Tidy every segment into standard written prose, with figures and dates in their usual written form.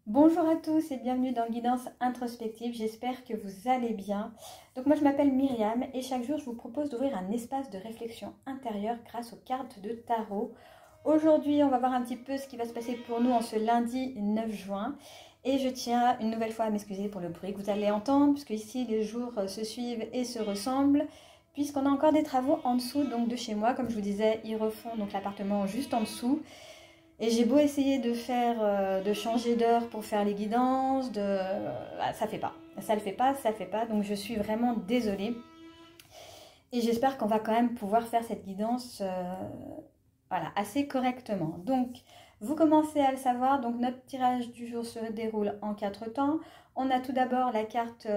Bonjour à tous et bienvenue dans Guidance Introspective, j'espère que vous allez bien. Donc moi je m'appelle Myriam et chaque jour je vous propose d'ouvrir un espace de réflexion intérieure grâce aux cartes de tarot. Aujourd'hui on va voir un petit peu ce qui va se passer pour nous en ce lundi 9 juin. Et je tiens une nouvelle fois à m'excuser pour le bruit que vous allez entendre, puisque ici les jours se suivent et se ressemblent, puisqu'on a encore des travaux en dessous donc de chez moi. Comme je vous disais, ils refont donc l'appartement juste en dessous. Et j'ai beau essayer de faire, de changer d'heure pour faire les guidances, ça fait pas. Ça le fait pas, ça le fait pas. Donc je suis vraiment désolée. Et j'espère qu'on va quand même pouvoir faire cette guidance voilà, assez correctement. Donc vous commencez à le savoir. Donc notre tirage du jour se déroule en 4 temps. On a tout d'abord la carte,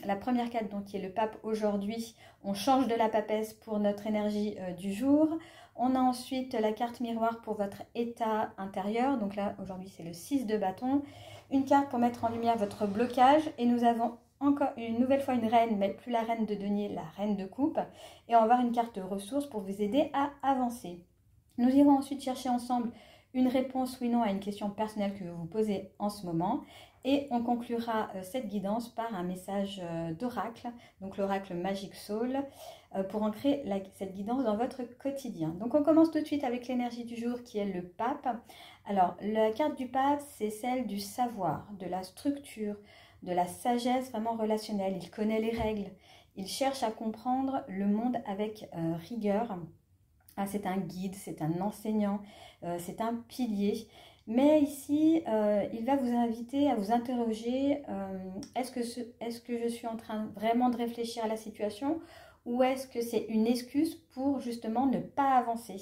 la première carte donc, qui est le pape aujourd'hui. On change de la papesse pour notre énergie du jour. On a ensuite la carte miroir pour votre état intérieur. Donc là, aujourd'hui, c'est le 6 de bâton. Une carte pour mettre en lumière votre blocage. Et nous avons encore une nouvelle fois une reine, mais plus la reine de denier, la reine de coupe. Et on va avoir une carte de ressources pour vous aider à avancer. Nous irons ensuite chercher ensemble une réponse oui/non à une question personnelle que vous vous posez en ce moment. Et on conclura cette guidance par un message d'oracle, donc l'oracle Magic Soul, pour ancrer cette guidance dans votre quotidien. Donc on commence tout de suite avec l'énergie du jour qui est le pape. Alors la carte du pape, c'est celle du savoir, de la structure, de la sagesse vraiment relationnelle. Il connaît les règles, il cherche à comprendre le monde avec rigueur. C'est un guide, c'est un enseignant, c'est un pilier. Mais ici, il va vous inviter à vous interroger, est-ce que je suis en train vraiment de réfléchir à la situation ou est-ce que c'est une excuse pour justement ne pas avancer?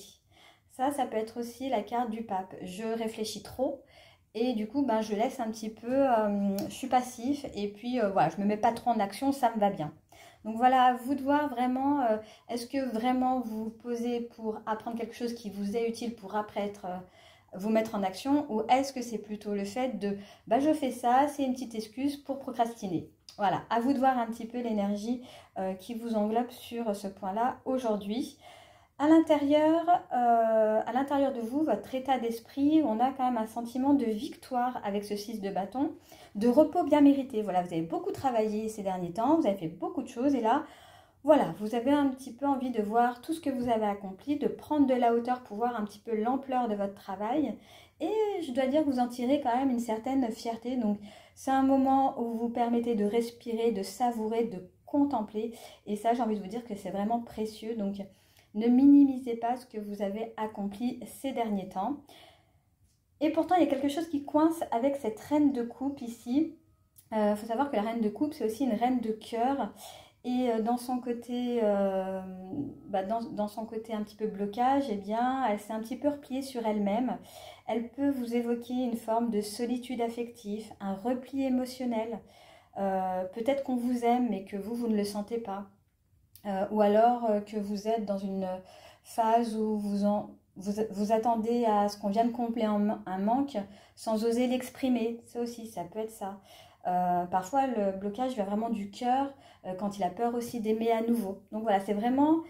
Ça peut être aussi la carte du pape. Je réfléchis trop et du coup, je laisse un petit peu, je suis passif et puis voilà, je ne me mets pas trop en action, ça me va bien. Donc voilà, à vous de voir vraiment, est-ce que vraiment vous vous posez pour apprendre quelque chose qui vous est utile pour après vous mettre en action, ou est-ce que c'est plutôt le fait de je fais ça, c'est une petite excuse pour procrastiner. Voilà, à vous de voir un petit peu l'énergie qui vous englobe sur ce point-là aujourd'hui. À l'intérieur de vous, votre état d'esprit, on a quand même un sentiment de victoire avec ce 6 de bâton, de repos bien mérité. Voilà, vous avez beaucoup travaillé ces derniers temps, vous avez fait beaucoup de choses et là, voilà, vous avez un petit peu envie de voir tout ce que vous avez accompli, de prendre de la hauteur pour voir un petit peu l'ampleur de votre travail. Et je dois dire que vous en tirez quand même une certaine fierté. Donc c'est un moment où vous vous permettez de respirer, de savourer, de contempler. Et ça, j'ai envie de vous dire que c'est vraiment précieux. Donc ne minimisez pas ce que vous avez accompli ces derniers temps. Et pourtant, il y a quelque chose qui coince avec cette reine de coupe ici. Faut savoir que la reine de coupe, c'est aussi une reine de cœur. Et dans son côté, dans son côté un petit peu blocage, eh bien, elle s'est un petit peu repliée sur elle-même. Elle peut vous évoquer une forme de solitude affective, un repli émotionnel. Peut-être qu'on vous aime, mais que vous ne le sentez pas. Ou alors que vous êtes dans une phase où vous attendez à ce qu'on vienne combler un manque sans oser l'exprimer. Ça aussi, ça peut être ça. Parfois, le blocage vient vraiment du cœur quand il a peur aussi d'aimer à nouveau. Donc voilà, c'est vraiment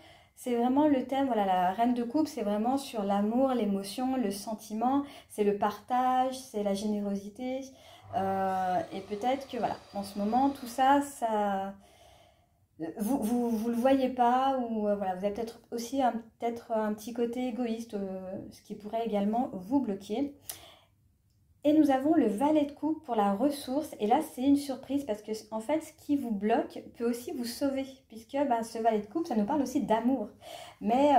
le thème. Voilà, la reine de coupe, c'est vraiment sur l'amour, l'émotion, le sentiment, c'est le partage, c'est la générosité. Et peut-être que voilà, en ce moment, tout ça, vous le voyez pas, ou voilà, vous avez peut-être aussi peut-être un petit côté égoïste, ce qui pourrait également vous bloquer. Et nous avons le valet de coupe pour la ressource. Et là, c'est une surprise parce que en fait, ce qui vous bloque peut aussi vous sauver. Puisque ce valet de coupe, ça nous parle aussi d'amour. Mais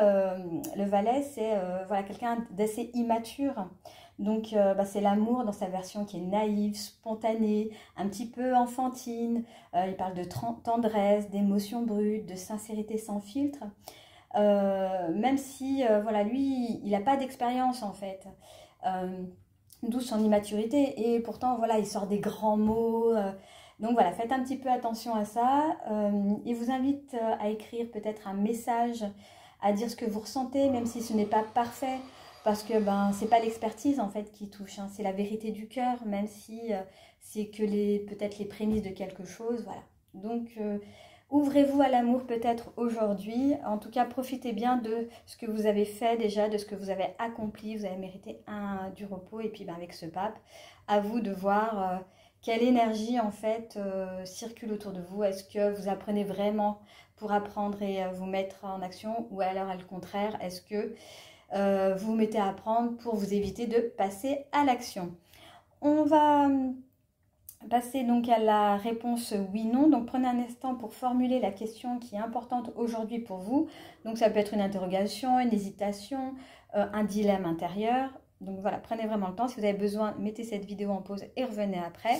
le valet, c'est voilà, quelqu'un d'assez immature. Donc, c'est l'amour dans sa version qui est naïve, spontanée, un petit peu enfantine. Il parle de tendresse, d'émotions brutes, de sincérité sans filtre. Même si, voilà, lui, il n'a pas d'expérience en fait. D'où son immaturité, et pourtant voilà, il sort des grands mots, donc voilà, faites un petit peu attention à ça. Il vous invite à écrire peut-être un message, à dire ce que vous ressentez, même si ce n'est pas parfait, parce que c'est pas l'expertise en fait qui touche, hein, c'est la vérité du cœur, même si c'est que peut-être les prémices de quelque chose, voilà. Donc Ouvrez-vous à l'amour peut-être aujourd'hui. En tout cas, profitez bien de ce que vous avez fait déjà, de ce que vous avez accompli. Vous avez mérité du repos. Et puis avec ce pape, à vous de voir quelle énergie en fait circule autour de vous. Est-ce que vous apprenez vraiment pour apprendre et vous mettre en action, ou alors à le contraire, est-ce que vous vous mettez à apprendre pour vous éviter de passer à l'action? On va passer donc à la réponse oui/non. Donc prenez un instant pour formuler la question qui est importante aujourd'hui pour vous. Donc ça peut être une interrogation, une hésitation, un dilemme intérieur. Donc voilà, prenez vraiment le temps. Si vous avez besoin, mettez cette vidéo en pause et revenez après.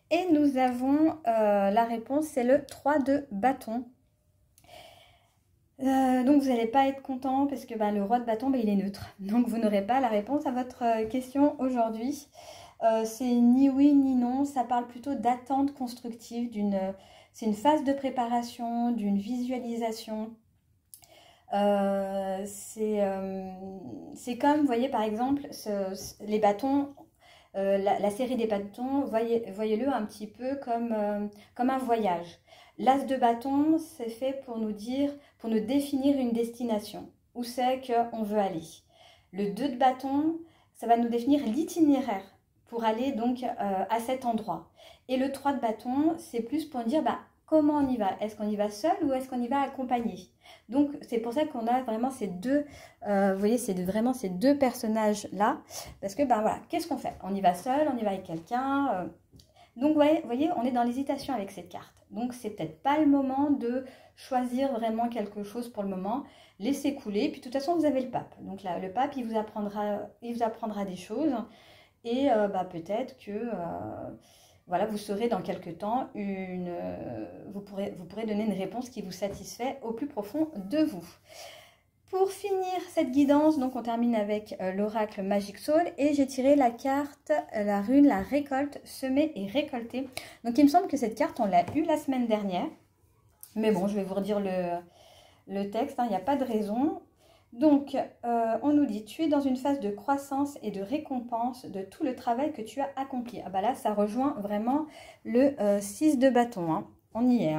Et nous avons la réponse, c'est le 3 de bâton. Donc vous n'allez pas être content parce que le roi de bâton, il est neutre. Donc vous n'aurez pas la réponse à votre question aujourd'hui. C'est ni oui ni non, ça parle plutôt d'attente constructive, c'est une phase de préparation, d'une visualisation. C'est comme, vous voyez par exemple, les bâtons, la série des bâtons, voyez-le un petit peu comme un voyage. L'as de bâton, c'est fait pour nous définir une destination, où c'est qu'on veut aller. Le 2 de bâton, ça va nous définir l'itinéraire pour aller donc à cet endroit. Et le 3 de bâton, c'est plus pour dire comment on y va. Est-ce qu'on y va seul ou est-ce qu'on y va accompagné? Donc c'est pour ça qu'on a vraiment ces deux, vous voyez, c'est vraiment ces deux personnages-là. Parce que voilà, qu'est-ce qu'on fait? On y va seul, on y va avec quelqu'un. Donc vous voyez, on est dans l'hésitation avec cette carte. Donc c'est peut-être pas le moment de choisir vraiment quelque chose pour le moment. Laissez couler. Puis de toute façon, vous avez le pape. Donc là, le pape, il vous apprendra des choses. Et peut-être que voilà, vous saurez dans quelques temps, vous pourrez donner une réponse qui vous satisfait au plus profond de vous. Pour finir cette guidance, donc on termine avec l'oracle Magic Soul et j'ai tiré la carte, la rune, la récolte, semer et récolter. Donc il me semble que cette carte, on l'a eue la semaine dernière. Mais bon, je vais vous redire le texte, il n'y a pas de raison. Donc, on nous dit, tu es dans une phase de croissance et de récompense de tout le travail que tu as accompli. Ah là, ça rejoint vraiment le 6 de bâton. On y est.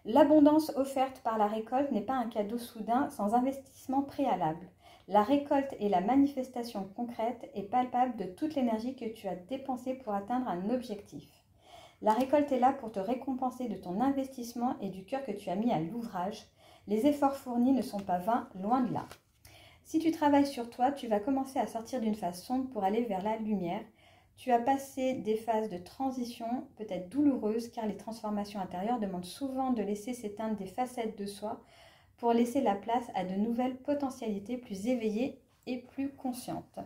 L'abondance offerte par la récolte n'est pas un cadeau soudain sans investissement préalable. La récolte est la manifestation concrète et palpable de toute l'énergie que tu as dépensée pour atteindre un objectif. La récolte est là pour te récompenser de ton investissement et du cœur que tu as mis à l'ouvrage. Les efforts fournis ne sont pas vains, loin de là. Si tu travailles sur toi, tu vas commencer à sortir d'une phase sombre pour aller vers la lumière. Tu as passé des phases de transition, peut-être douloureuses, car les transformations intérieures demandent souvent de laisser s'éteindre des facettes de soi pour laisser la place à de nouvelles potentialités plus éveillées et plus conscientes.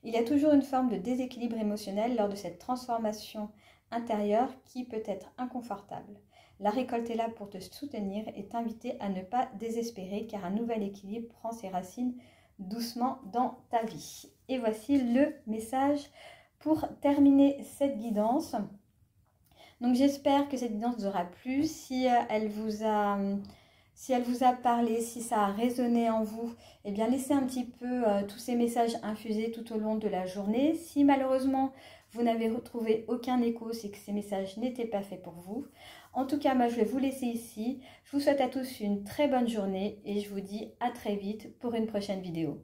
Il y a toujours une forme de déséquilibre émotionnel lors de cette transformation intérieure qui peut être inconfortable. La récolte est là pour te soutenir et t'inviter à ne pas désespérer car un nouvel équilibre prend ses racines doucement dans ta vie. Et voici le message pour terminer cette guidance. Donc j'espère que cette guidance vous aura plu. Si elle vous a parlé, si ça a résonné en vous, eh bien laissez un petit peu tous ces messages infusés tout au long de la journée. Si malheureusement vous n'avez retrouvé aucun écho, c'est que ces messages n'étaient pas faits pour vous. En tout cas, moi je vais vous laisser ici. Je vous souhaite à tous une très bonne journée et je vous dis à très vite pour une prochaine vidéo.